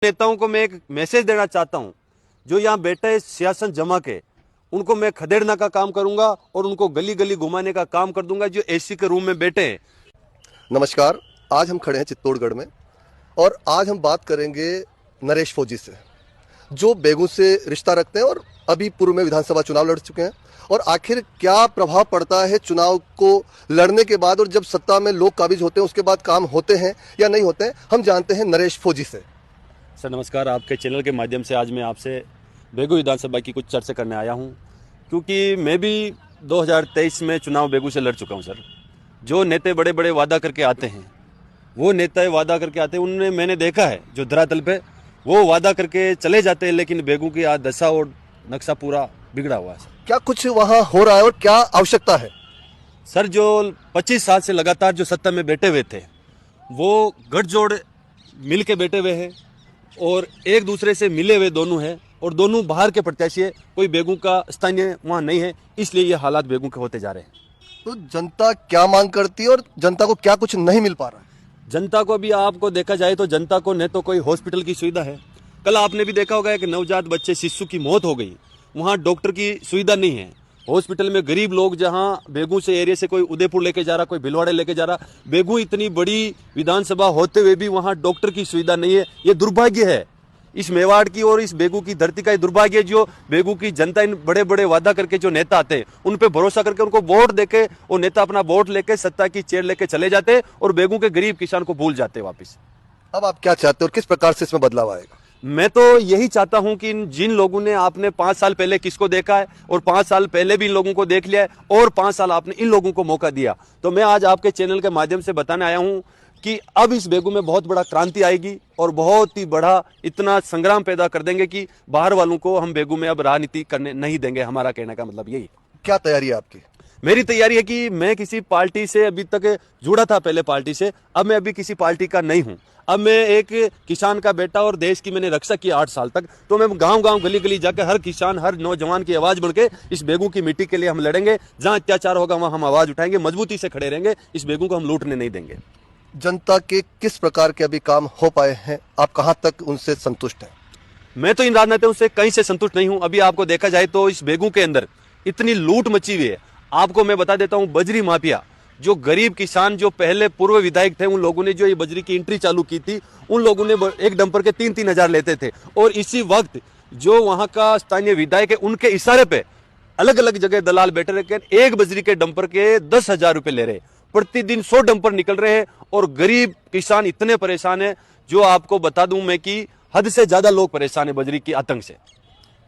नेताओं को मैं एक मैसेज देना चाहता हूं, जो यहाँ बैठे सियासत जमा के, उनको मैं खदेड़ने का काम करूंगा और उनको गली गली घुमाने का काम कर दूंगा जो एसी के रूम में बैठे हैं। नमस्कार, आज हम खड़े हैं चित्तौड़गढ़ में और आज हम बात करेंगे नरेश फौजी से, जो बेगू से रिश्ता रखते हैं और अभी पूर्व में विधानसभा चुनाव लड़ चुके हैं। और आखिर क्या प्रभाव पड़ता है चुनाव को लड़ने के बाद और जब सत्ता में लोग काबिज होते हैं उसके बाद काम होते हैं या नहीं होते हैं, हम जानते हैं नरेश फौजी से। सर नमस्कार, आपके चैनल के माध्यम से आज मैं आपसे बेगू विधानसभा की कुछ चर्चा करने आया हूं, क्योंकि मैं भी 2023 में चुनाव बेगू से लड़ चुका हूं। सर, जो नेता बड़े बड़े वादा करके आते हैं, वो नेता वादा करके आते हैं, उनने मैंने देखा है जो धरातल पे वो वादा करके चले जाते हैं, लेकिन बेगू की आज दशा और नक्शा पूरा बिगड़ा हुआ है। क्या कुछ वहां हो रहा है और क्या आवश्यकता है? सर, जो 25 साल से लगातार जो सत्ता में बैठे हुए थे, वो गठजोड़ मिल के बैठे हुए हैं और एक दूसरे से मिले हुए दोनों हैं और दोनों बाहर के प्रत्याशी है, कोई बेगू का स्थानीय वहाँ नहीं है, इसलिए ये हालात बेगू के होते जा रहे हैं। तो जनता क्या मांग करती है और जनता को क्या कुछ नहीं मिल पा रहा है? जनता को भी आपको देखा जाए तो जनता को न तो कोई हॉस्पिटल की सुविधा है। कल आपने भी देखा होगा कि नवजात बच्चे शिशु की मौत हो गई, वहाँ डॉक्टर की सुविधा नहीं है। हॉस्पिटल में गरीब लोग, जहाँ बेगू से एरिया से कोई उदयपुर लेके जा रहा, कोई भिलवाड़े लेके जा रहा, बेगू इतनी बड़ी विधानसभा होते हुए भी वहाँ डॉक्टर की सुविधा नहीं है। ये दुर्भाग्य है इस मेवाड़ की और इस बेगू की धरती का। ये दुर्भाग्य है जो बेगू की जनता इन बड़े बड़े वादा करके जो नेता आते हैं उन पे भरोसा करके उनको वोट देके वो नेता अपना वोट लेके सत्ता की चेयर लेके चले जाते हैं और बेगू के गरीब किसान को भूल जाते हैं वापिस। अब आप क्या चाहते हो और किस प्रकार से इसमें बदलाव आएगा? मैं तो यही चाहता हूं कि जिन लोगों ने, आपने 5 साल पहले किसको देखा है और 5 साल पहले भी इन लोगों को देख लिया है और 5 साल आपने इन लोगों को मौका दिया, तो मैं आज आपके चैनल के माध्यम से बताने आया हूं कि अब इस बेगू में बहुत बड़ा क्रांति आएगी और बहुत ही बड़ा इतना संग्राम पैदा कर देंगे कि बाहर वालों को हम बेगू में अब राजनीति करने नहीं देंगे। हमारा कहने का मतलब यही। क्या तैयारी है आपकी? मेरी तैयारी है कि मैं किसी पार्टी से अभी तक जुड़ा था, पहले पार्टी से, अब मैं अभी किसी पार्टी का नहीं हूं। अब मैं एक किसान का बेटा और देश की मैंने रक्षा की 8 साल तक, तो मैं गांव गांव गली गली जाकर हर किसान, हर नौजवान की आवाज बढ़ के इस बेगू की मिट्टी के लिए हम लड़ेंगे। जहां अत्याचार होगा वहां हम आवाज उठाएंगे, मजबूती से खड़े रहेंगे, इस बेगू को हम लूटने नहीं देंगे। जनता के किस प्रकार के अभी काम हो पाए हैं? आप कहां तक उनसे संतुष्ट हैं? मैं तो इन राजनेताओं से कहीं से संतुष्ट नहीं हूं। अभी आपको देखा जाए तो इस बेगू के अंदर इतनी लूट मची हुई है। आपको मैं बता देता हूं, बजरी माफिया, जो गरीब किसान, जो पहले पूर्व विधायक थे, उन लोगों ने जो ये बजरी की एंट्री चालू की थी, उन लोगों ने एक डंपर के 3-3 हजार लेते थे और इसी वक्त जो वहां का स्थानीय विधायक है, उनके इशारे पे अलग अलग जगह दलाल बैठे रहे, एक बजरी के डंपर के 10,000 रुपए ले रहे। प्रतिदिन 100 डंपर निकल रहे हैं और गरीब किसान इतने परेशान है, जो आपको बता दूं मैं कि हद से ज्यादा लोग परेशान है बजरी की आतंक से।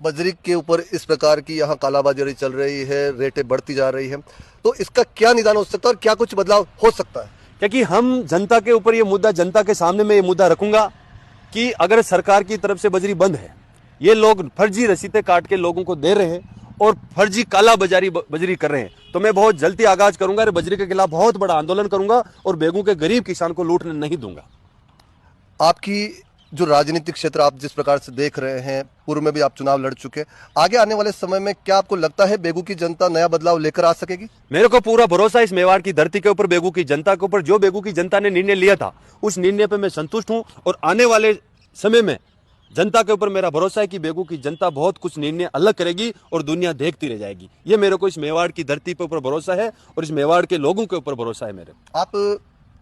बजरी के ऊपर इस प्रकार की यहाँ कालाबाजारी चल रही है, रेटें बढ़ती जा रही है, तो इसका क्या निदान हो सकता है और क्या कुछ बदलाव हो सकता है? क्योंकि हम जनता के ऊपर ये मुद्दा, जनता के सामने मैं ये मुद्दा रखूंगा कि अगर सरकार की तरफ से बजरी बंद है, ये लोग फर्जी रसीदें काट के लोगों को दे रहे हैं और फर्जी काला बाजारी बजरी कर रहे हैं, तो मैं बहुत जल्दी आगाज करूंगा और बजरी के खिलाफ बहुत बड़ा आंदोलन करूंगा और बेगू के गरीब किसान को लूटने नहीं दूंगा। आपकी जो राजनीतिक क्षेत्र आप जिस प्रकार से देख रहे हैं, पूर्व में भी आप चुनाव लड़ चुके, आगे आने वाले समय में क्या आपको लगता है बेगू की जनता नया बदलाव लेकर आ सकेगी? मेरे को पूरा भरोसा है इस मेवाड़ की धरती के ऊपर, बेगू की जनता के ऊपर। जो बेगू की जनता ने निर्णय लिया था उस निर्णय पे मैं संतुष्ट हूं और आने वाले समय में जनता के ऊपर मेरा भरोसा है कि बेगू की जनता बहुत कुछ निर्णय अलग करेगी और दुनिया देखती रह जाएगी। ये मेरे को इस मेवाड़ की धरती पे ऊपर भरोसा है और इस मेवाड़ के लोगों के ऊपर भरोसा है मेरे। आप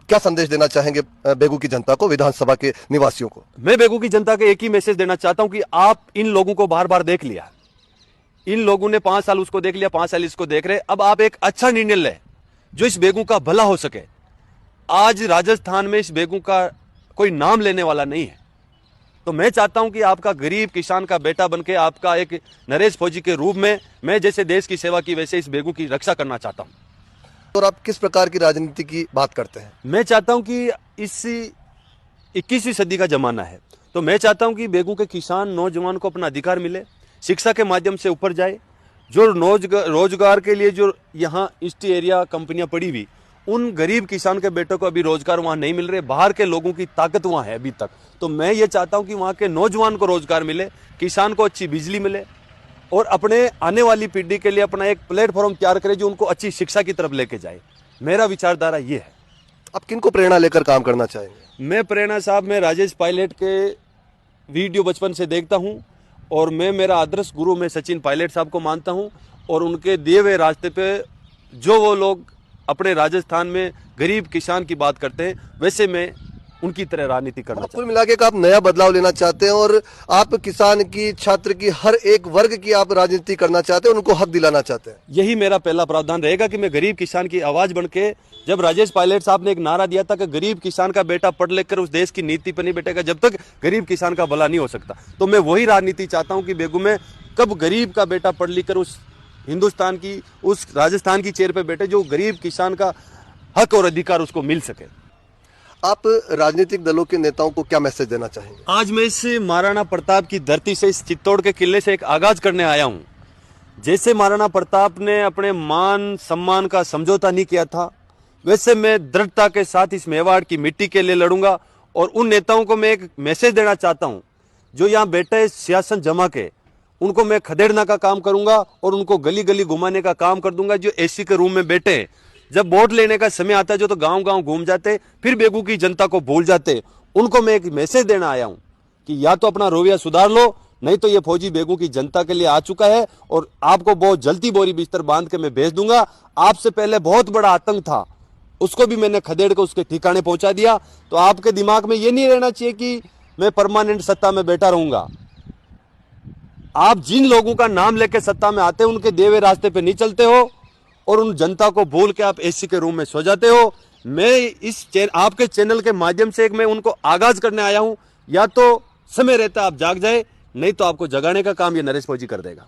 क्या संदेश देना चाहेंगे बेगू की जनता को, विधानसभा के निवासियों को? मैं बेगू की जनता को एक ही मैसेज देना चाहता हूं कि आप इन लोगों को बार बार देख लिया, इन लोगों ने 5 साल उसको देख लिया, 5 साल इसको देख रहे, अब आप एक अच्छा निर्णय लें जो इस बेगू का भला हो सके। आज राजस्थान में इस बेगू का कोई नाम लेने वाला नहीं है, तो मैं चाहता हूं कि आपका गरीब किसान का बेटा बनके, आपका एक नरेश फौजी के रूप में मैं जैसे देश की सेवा की वैसे इस बेगू की रक्षा करना चाहता हूं। और आप किस प्रकार की राजनीति की बात करते हैं? मैं चाहता हूं कि इस 21वीं सदी का जमाना है, तो मैं चाहता हूं कि बेगू के किसान, नौजवान को अपना अधिकार मिले, शिक्षा के माध्यम से ऊपर जाए। जो रोजगार के लिए जो यहाँ ईस्ट एरिया कंपनियां पड़ी हुई, उन गरीब किसान के बेटों को अभी रोजगार वहां नहीं मिल रहे, बाहर के लोगों की ताकत वहां है अभी तक। तो मैं ये चाहता हूं कि वहां के नौजवान को रोजगार मिले, किसान को अच्छी बिजली मिले और अपने आने वाली पीढ़ी के लिए अपना एक प्लेटफॉर्म तैयार करे जो उनको अच्छी शिक्षा की तरफ लेके जाए। मेरा विचारधारा ये है। आप किनको प्रेरणा लेकर काम करना चाहेंगे? मैं प्रेरणा साहब, मैं राजेश पायलट के वीडियो बचपन से देखता हूं और मैं मेरा आदर्श गुरु मैं सचिन पायलट साहब को मानता हूं और उनके दिए हुए रास्ते पे जो वो लोग अपने राजस्थान में गरीब किसान की बात करते हैं वैसे मैं उनकी तरह राजनीति करना चाहता कुल मिला के आप नया बदलाव लेना चाहते हैं और आप किसान की, छात्र की, हर एक वर्ग की आप राजनीति करना चाहते हैं, उनको हक दिलाना चाहते हैं। हूं। यही मेरा पहला प्रावधान रहेगा कि मैं गरीब किसान की आवाज बन के, जब राजेश पायलट साहब ने एक नारा दिया था कि गरीब किसान का बेटा पढ़ लिख कर उस देश की नीति पर नहीं बैठेगा जब तक गरीब किसान का भला नहीं हो सकता, तो मैं वही राजनीति चाहता हूं कि बेगू में कब गरीब का बेटा पढ़ लिख कर उस हिंदुस्तान की, उस राजस्थान की चेयर पे बैठे जो गरीब किसान का हक और अधिकार उसको मिल सके। आप राजनीतिक दलों के नेताओं को क्या मैसेज देना चाहेंगे? आज मैं इस महाराणा प्रताप की धरती से, इस चित्तौड़ के किले से एक आगाज करने आया हूं। जैसे महाराणा प्रताप ने अपने मान सम्मान का समझौता नहीं किया था, वैसे मैं दृढ़ता के साथ इस मेवाड़ की मिट्टी के लिए लड़ूंगा और उन नेताओं को मैं एक मैसेज देना चाहता हूं जो यहाँ बैठे सियासत जमा के, उनको मैं खदेड़ना का काम करूंगा और उनको गली गली घुमाने का काम कर दूंगा। जो एसी के रूम में बैठे हैं, जब वोट लेने का समय आता है जो तो गांव गांव घूम जाते, फिर बेगू की जनता को भूल जाते, उनको मैं एक मैसेज देना आया हूं कि या तो अपना रवैया सुधार लो, नहीं तो ये फौजी बेगू की जनता के लिए आ चुका है और आपको बहुत जल्दी बोरी बिस्तर बांध के मैं भेज दूंगा। आपसे पहले बहुत बड़ा आतंक था, उसको भी मैंने खदेड़ के उसके ठिकाने पहुंचा दिया। तो आपके दिमाग में ये नहीं रहना चाहिए कि मैं परमानेंट सत्ता में बैठा रहूंगा। आप जिन लोगों का नाम लेके सत्ता में आते हो उनके देवे रास्ते पे नहीं चलते हो और उन जनता को भूल के आप एसी के रूम में सो जाते हो। मैं आपके चैनल के माध्यम से एक मैं उनको आगाज करने आया हूं, या तो समय रहता आप जाग जाए, नहीं तो आपको जगाने का काम ये नरेश फौजी कर देगा।